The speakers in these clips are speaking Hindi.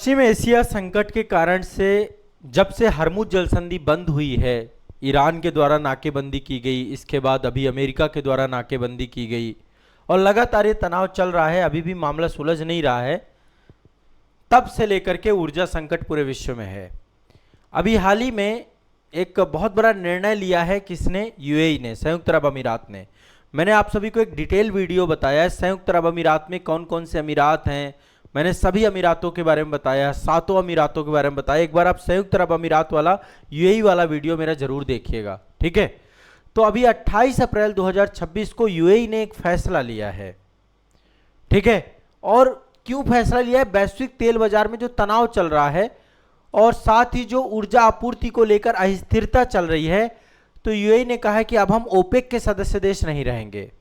पश्चिम एशिया संकट के कारण से जब से हरमुज जलसंधि बंद हुई है, ईरान के द्वारा नाकेबंदी की गई, इसके बाद अभी अमेरिका के द्वारा नाकेबंदी की गई और लगातार ये तनाव चल रहा है, अभी भी मामला सुलझ नहीं रहा है। तब से लेकर के ऊर्जा संकट पूरे विश्व में है। अभी हाल ही में एक बहुत बड़ा निर्णय लिया है, किसने? यूएई ने, संयुक्त अरब अमीरात ने। मैंने आप सभी को एक डिटेल वीडियो बताया है संयुक्त अरब अमीरात में कौन कौन से अमीरात हैं। मैंने सभी अमीरातों के बारे में बताया, 7 अमीरातों के बारे में बताया। एक बार आप संयुक्त अरब अमीरात वाला, यूएई वाला वीडियो मेरा जरूर देखिएगा, ठीक है। तो अभी 28 अप्रैल 2026 को यूएई ने एक फैसला लिया है, ठीक है। और क्यों फैसला लिया है? वैश्विक तेल बाजार में जो तनाव चल रहा है और साथ ही जो ऊर्जा आपूर्ति को लेकर अस्थिरता चल रही है, तो यूएई ने कहा है कि अब हम ओपेक के सदस्य देश नहीं रहेंगे,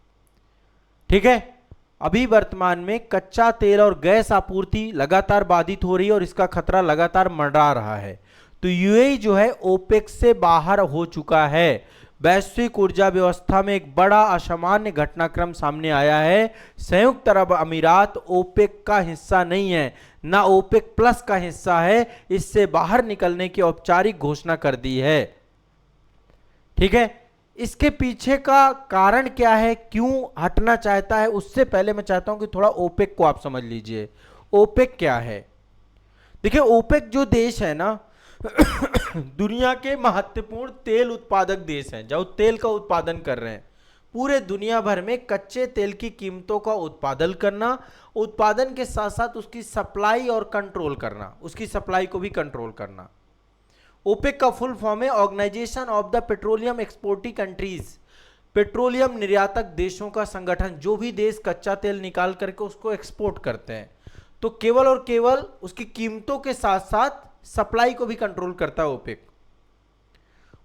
ठीक है। अभी वर्तमान में कच्चा तेल और गैस आपूर्ति लगातार बाधित हो रही है और इसका खतरा लगातार मंडरा रहा है। तो यूएई जो है ओपेक से बाहर हो चुका है। वैश्विक ऊर्जा व्यवस्था में एक बड़ा असामान्य घटनाक्रम सामने आया है। संयुक्त अरब अमीरात ओपेक का हिस्सा नहीं है, ना ओपेक प्लस का हिस्सा है। इससे बाहर निकलने की औपचारिक घोषणा कर दी है, ठीक है। इसके पीछे का कारण क्या है, क्यों हटना चाहता है? उससे पहले मैं चाहता हूं कि थोड़ा ओपेक को आप समझ लीजिए। ओपेक क्या है? देखिए, ओपेक जो देश है ना दुनिया के महत्वपूर्ण तेल उत्पादक देश हैं, जो तेल का उत्पादन कर रहे हैं। पूरे दुनिया भर में कच्चे तेल की कीमतों का उत्पादन करना, उत्पादन के साथ साथ उसकी सप्लाई और कंट्रोल करना, उसकी सप्लाई को भी कंट्रोल करना। ओपेक का फुल फॉर्म है Organization of the Petroleum Exporting Countries, petroleum निर्यातक देशों का संगठन। जो भी देश कच्चा तेल निकाल करके उसको एक्सपोर्ट करते हैं, तो केवल और केवल उसकी कीमतों के साथ साथ सप्लाई को भी कंट्रोल करता है ओपेक।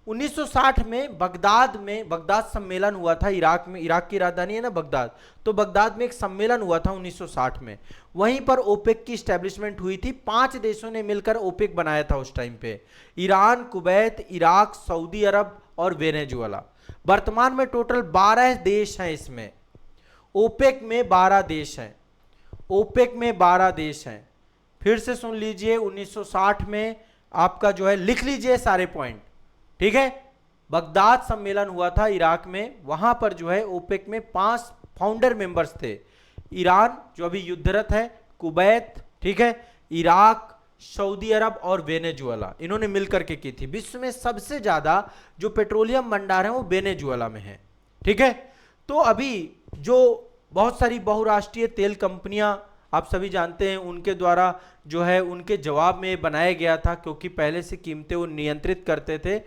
1960 में बगदाद सम्मेलन हुआ था इराक में। इराक की राजधानी है ना बगदाद, तो बगदाद में एक सम्मेलन हुआ था 1960 में। वहीं पर ओपेक की स्टैब्लिशमेंट हुई थी। 5 देशों ने मिलकर ओपेक बनाया था उस टाइम पे, ईरान, कुवैत, इराक, सऊदी अरब और वेनेजुएला। वर्तमान में टोटल 12 देश हैं इसमें। ओपेक में 12 देश हैं, ओपेक में 12 देश हैं। फिर से सुन लीजिए, 1960 में आपका जो है, लिख लीजिए सारे पॉइंट, ठीक है। बगदाद सम्मेलन हुआ था इराक में, वहां पर जो है ओपेक में 5 फाउंडर मेंबर्स थे। ईरान जो अभी युद्धरत है, कुवैत, ठीक है, इराक, सऊदी अरब और वेनेजुएला, इन्होंने मिलकर के की थी। विश्व में सबसे ज्यादा जो पेट्रोलियम भंडार है वो वेनेजुएला में है, ठीक है। तो अभी जो बहुत सारी बहुराष्ट्रीय तेल कंपनियां आप सभी जानते हैं, उनके द्वारा जो है उनके जवाब में बनाया गया था, क्योंकि पहले से कीमतें वो नियंत्रित करते थे।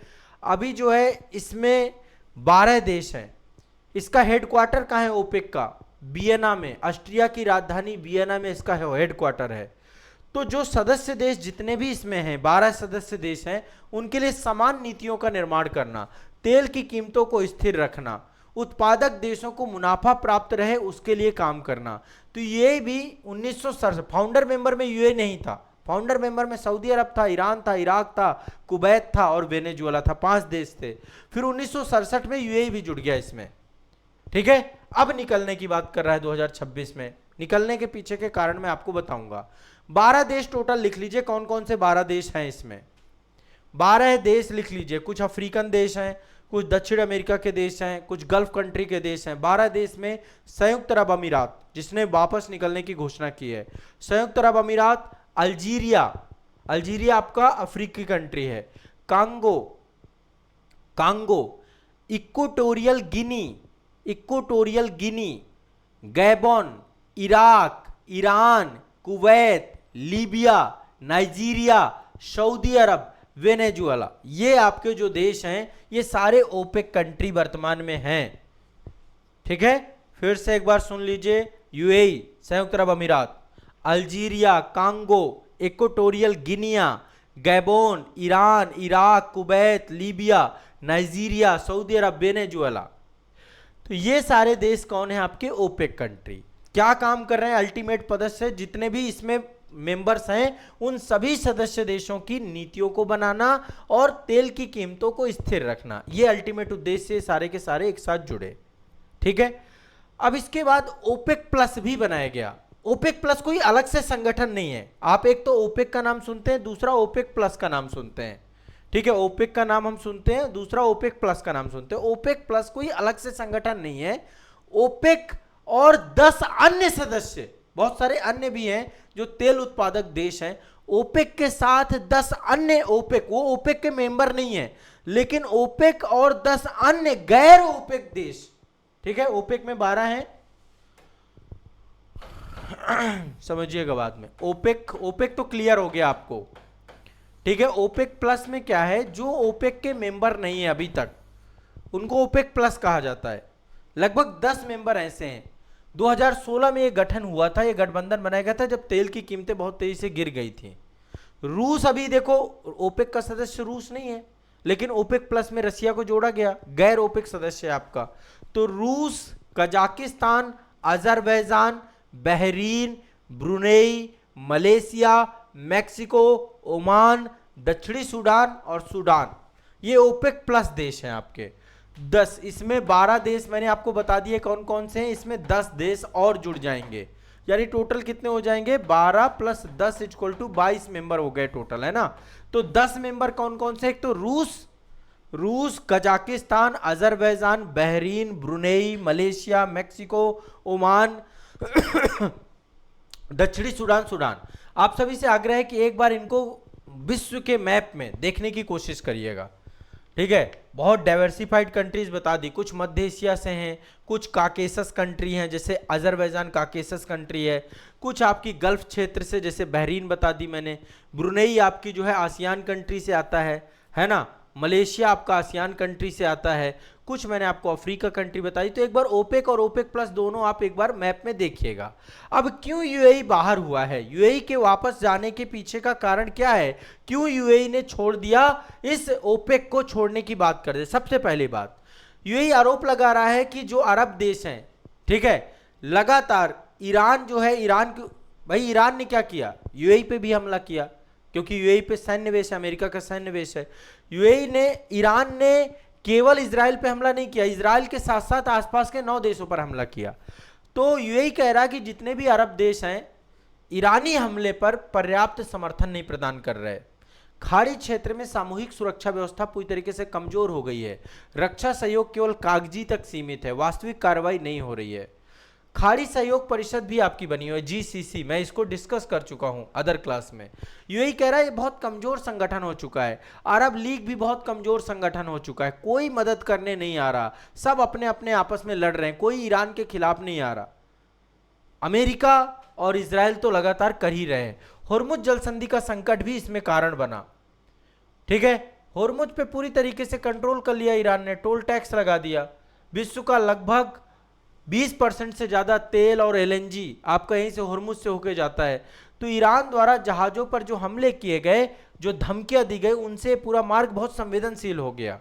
अभी जो है इसमें 12 देश हैं। इसका हेडक्वार्टर कहाँ है ओपेक का? वियना में, ऑस्ट्रिया की राजधानी वियना में इसका हेडक्वार्टर है। तो जो सदस्य देश जितने भी इसमें हैं, 12 सदस्य देश हैं, उनके लिए समान नीतियों का निर्माण करना, तेल की कीमतों को स्थिर रखना, उत्पादक देशों को मुनाफा प्राप्त रहे उसके लिए काम करना। तो ये भी 1967 फाउंडर मेंबर में यूएई नहीं था। फाउंडर मेंबर में सऊदी अरब था, ईरान था, इराक था, कुवैत था और वेनेजुएला था। 5 देश थे। फिर 1967 में यूएई भी जुड़ गया इसमें, ठीक है। अब निकलने की बात कर रहा है 2026 में। निकलने के पीछे के कारण मैं आपको बताऊंगा। 12 देश टोटल लिख लीजिए, कौन कौन से 12 देश हैं इसमें। 12 देश लिख लीजिए। कुछ अफ्रीकन देश हैं, कुछ दक्षिण अमेरिका के देश हैं, कुछ गल्फ कंट्री के देश हैं। 12 देश में संयुक्त अरब अमीरात, जिसने वापस निकलने की घोषणा की है। संयुक्त अरब अमीरात, अल्जीरिया, अल्जीरिया आपका अफ्रीकी कंट्री है, Congo, Equatorial Guinea, Gabon, Iraq, Iran, Kuwait, Libya, Nigeria, Saudi Arabia, Venezuela. ये आपके जो देश हैं, ये सारे ओपेक कंट्री वर्तमान में हैं, ठीक है। फिर से एक बार सुन लीजिए, यूएई, संयुक्त अरब अमीरात, Algeria, Congo, Equatorial Guinea, Gabon, Iran, Iraq, Kuwait, Libya, Nigeria, Saudi Arabia, Venezuela. तो ये सारे देश कौन है? आपके ओपेक कंट्री। क्या काम कर रहे हैं? अल्टीमेट सदस्य जितने भी इसमें मेंबर्स हैं, उन सभी सदस्य देशों की नीतियों को बनाना और तेल की कीमतों को स्थिर रखना, ये अल्टीमेट उद्देश्य सारे के सारे एक साथ जुड़े, ठीक है। अब इसके बाद ओपेक प्लस भी बनाया गया। ओपेक प्लस कोई अलग से संगठन नहीं है। आप एक तो ओपेक का नाम सुनते हैं, दूसरा ओपेक प्लस का नाम सुनते हैं। ठीक है, ओपेक का नाम हम सुनते हैं, दूसरा ओपेक प्लस का नाम सुनते हैं। ओपेक प्लस कोई अलग से संगठन नहीं है। ओपेक और 10 अन्य सदस्य, बहुत सारे अन्य भी हैं जो तेल उत्पादक देश हैं, ओपेक के साथ 10 अन्य ओपेक, वो ओपेक के मेंबर नहीं है, लेकिन ओपेक और 10 अन्य गैर ओपेक देश, ठीक है, ओपेक में 12 हैं, समझिएगा बाद में। ओपेक ओपेक तो क्लियर हो गया आपको, ठीक है। ओपेक प्लस में क्या है, जो ओपेक के मेंबर नहीं है अभी तक, उनको ओपेक प्लस कहा जाता है। लगभग 10 मेंबर ऐसे हैं। 2016 में ये गठन हुआ था, ये गठबंधन बनाया गया था जब तेल की कीमतें बहुत तेजी से गिर गई थी। रूस, अभी देखो ओपेक का सदस्य रूस नहीं है, लेकिन ओपेक प्लस में रसिया को जोड़ा गया, गैर ओपेक सदस्य है आपका। तो रूस, Kazakhstan, Azerbaijan, Bahrain, Brunei, Malaysia, Mexico, Oman, दक्षिणी सूडान और सूडान, ये ओपेक प्लस देश हैं आपके 10। इसमें 12 देश मैंने आपको बता दिए कौन कौन से हैं, इसमें 10 देश और जुड़ जाएंगे, यानी टोटल कितने हो जाएंगे, 12 प्लस 10 इक्वल टू 22 मेंबर हो गए टोटल, है ना। तो 10 मेंबर कौन कौन से, एक तो रूस, Kazakhstan, Azerbaijan, Bahrain, Brunei, Malaysia, Mexico, Oman, दक्षिणी सूडान। आप सभी से आग्रह है कि एक बार इनको विश्व के मैप में देखने की कोशिश करिएगा, ठीक है। बहुत डाइवर्सिफाइड कंट्रीज बता दी, कुछ मध्य एशिया से हैं, कुछ काकेसस कंट्री हैं, जैसे अजरबैजान काकेसस कंट्री है, कुछ आपकी गल्फ क्षेत्र से, जैसे बहरीन बता दी मैंने, ब्रुनेई आपकी जो है आसियान कंट्री से आता है ना, मलेशिया आपका आसियान कंट्री से आता है, कुछ मैंने आपको अफ्रीका कंट्री बताई। तो एक बार ओपेक और ओपेक प्लस दोनों आप एक बार मैप में देखिएगा। अब क्यों यूएई बाहर हुआ है, यूएई के वापस जाने के पीछे का कारण क्या है, क्यों यूएई ने छोड़ दिया, इस ओपेक को छोड़ने की बात कर दे। सबसे पहली बात, यूएई आरोप लगा रहा है कि जो अरब देश हैं, ठीक है, लगातार ईरान जो है, भाई ईरान ने क्या किया, यूएई पे भी हमला किया, क्योंकि यूएई पे सैन्य बेस है, अमेरिका का सैन्य बेस है। ईरान ने केवल इजराइल पे हमला नहीं किया, इजराइल के साथ साथ आसपास के 9 देशों पर हमला किया। तो यूएई कह रहा है कि जितने भी अरब देश हैं, ईरानी हमले पर पर्याप्त समर्थन नहीं प्रदान कर रहे। खाड़ी क्षेत्र में सामूहिक सुरक्षा व्यवस्था पूरी तरीके से कमजोर हो गई है, रक्षा सहयोग केवल कागजी तक सीमित है, वास्तविक कार्रवाई नहीं हो रही है। खाड़ी सहयोग परिषद भी आपकी बनी हुई है, जीसीसी, मैं इसको डिस्कस कर चुका हूं अदर क्लास में। यूएई कह रहा है ये बहुत कमजोर संगठन हो चुका है, अरब लीग भी बहुत कमजोर संगठन हो चुका है, कोई मदद करने नहीं आ रहा, सब अपने अपने आपस में लड़ रहे हैं, कोई ईरान के खिलाफ नहीं आ रहा। अमेरिका और इजराइल तो लगातार कर ही रहे हैं। होर्मुज जल संधि का संकट भी इसमें कारण बना, ठीक है। होर्मुज पे पूरी तरीके से कंट्रोल कर लिया ईरान ने, टोल टैक्स लगा दिया। विश्व का लगभग 20% से ज्यादा तेल और एलएनजी आपका यहीं से होर्मुज से होके जाता है। तो ईरान द्वारा जहाजों पर जो हमले किए गए, जो धमकियां दी गई, उनसे पूरा मार्ग बहुत संवेदनशील हो गया।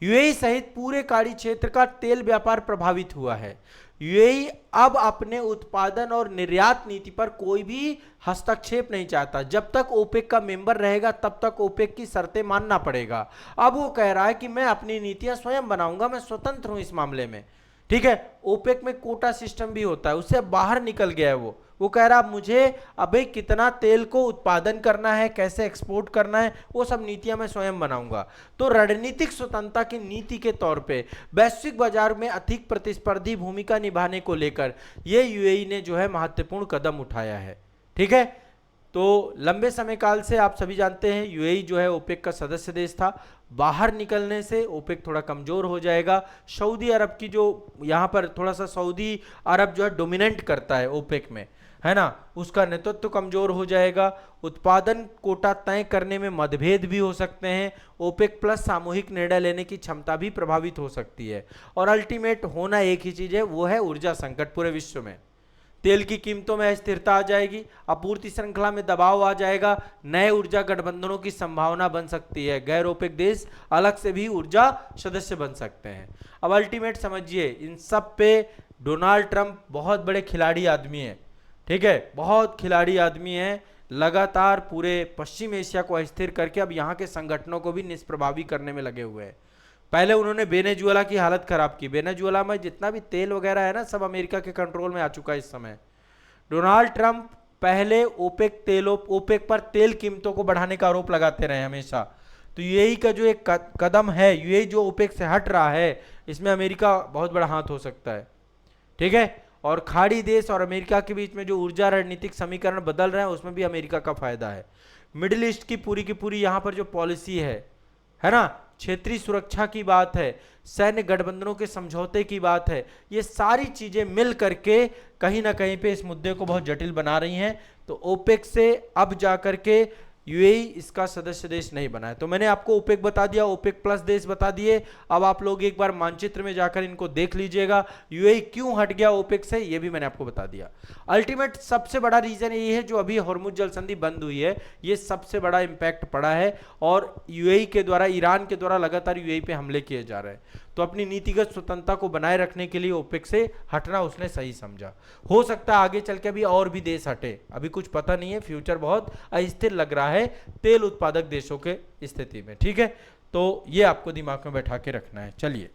यूएई सहित पूरे खाड़ी क्षेत्र का तेल व्यापार प्रभावित हुआ है। यूएई अब अपने उत्पादन और निर्यात नीति पर कोई भी हस्तक्षेप नहीं चाहता। जब तक ओपेक का मेंबर रहेगा तब तक ओपेक की शर्तें मानना पड़ेगा। अब वो कह रहा है कि मैं अपनी नीतियां स्वयं बनाऊंगा, मैं स्वतंत्र हूं इस मामले में, ठीक है। ओपेक में कोटा सिस्टम भी होता है, उससे अब बाहर निकल गया है वो कह रहा मुझे अभी कितना तेल को उत्पादन करना है, कैसे एक्सपोर्ट करना है, वो सब नीतियां मैं स्वयं बनाऊंगा। तो रणनीतिक स्वतंत्रता की नीति के तौर पे वैश्विक बाजार में अधिक प्रतिस्पर्धी भूमिका निभाने को लेकर ये यूएई ने जो है महत्वपूर्ण कदम उठाया है, ठीक है। तो लंबे समय काल से आप सभी जानते हैं यूएई जो है ओपेक का सदस्य देश था, बाहर निकलने से ओपेक थोड़ा कमजोर हो जाएगा। सऊदी अरब की जो यहाँ पर थोड़ा सा सऊदी अरब जो है डोमिनेंट करता है ओपेक में, है ना, उसका नेतृत्व कमजोर हो जाएगा। उत्पादन कोटा तय करने में मतभेद भी हो सकते हैं। ओपेक प्लस सामूहिक निर्णय लेने की क्षमता भी प्रभावित हो सकती है। और अल्टीमेट होना एक ही चीज है, वो है ऊर्जा संकट पूरे विश्व में। तेल की कीमतों में अस्थिरता आ जाएगी, आपूर्ति श्रृंखला में दबाव आ जाएगा, नए ऊर्जा गठबंधनों की संभावना बन सकती है, गैर ओपेक देश अलग से भी ऊर्जा सदस्य बन सकते हैं। अब अल्टीमेट समझिए, इन सब पे डोनाल्ड ट्रंप बहुत बड़े खिलाड़ी आदमी हैं, ठीक है, बहुत खिलाड़ी आदमी हैं, लगातार पूरे पश्चिम एशिया को अस्थिर करके अब यहाँ के संगठनों को भी निष्प्रभावी करने में लगे हुए हैं। पहले उन्होंने वेनेजुएला की हालत खराब की, वेनेजुएला में जितना भी तेल वगैरह है ना, सब अमेरिका के कंट्रोल में आ चुका है इस समय, डोनाल्ड ट्रंप पहले ओपेक पर तेल कीमतों को बढ़ाने का आरोप लगाते रहे हमेशा। तो यूएई का जो एक कदम है, यूएई जो ओपेक से हट रहा है, इसमें अमेरिका बहुत बड़ा हाथ हो सकता है। ठीक है, और खाड़ी देश और अमेरिका के बीच में जो ऊर्जा रणनीतिक समीकरण बदल रहे हैं उसमें भी अमेरिका का फायदा है। मिडिल ईस्ट की पूरी यहां पर जो पॉलिसी है ना, क्षेत्रीय सुरक्षा की बात है, सैन्य गठबंधनों के समझौते की बात है, ये सारी चीजें मिल करके कहीं ना कहीं पे इस मुद्दे को बहुत जटिल बना रही हैं। तो ओपेक से अब जाकर के यूएई इसका सदस्य देश नहीं बना है। तो मैंने आपको ओपेक बता दिया, ओपेक प्लस देश बता दिए। अब आप लोग एक बार मानचित्र में जाकर इनको देख लीजिएगा, यूएई क्यों हट गया ओपेक से, ये भी मैंने आपको बता दिया। अल्टीमेट सबसे बड़ा रीजन ये है, जो अभी हॉर्मुज जल संधि बंद हुई है, ये सबसे बड़ा इंपैक्ट पड़ा है और यूएई के द्वारा, ईरान के द्वारा लगातार यूएई पे हमले किए जा रहे हैं। तो अपनी नीतिगत स्वतंत्रता को बनाए रखने के लिए ओपेक से हटना उसने सही समझा। हो सकता है आगे चल के अभी और भी देश हटे, अभी कुछ पता नहीं है, फ्यूचर बहुत अस्थिर लग रहा है तेल उत्पादक देशों के स्थिति में। ठीक है, तो ये आपको दिमाग में बैठा के रखना है। चलिए।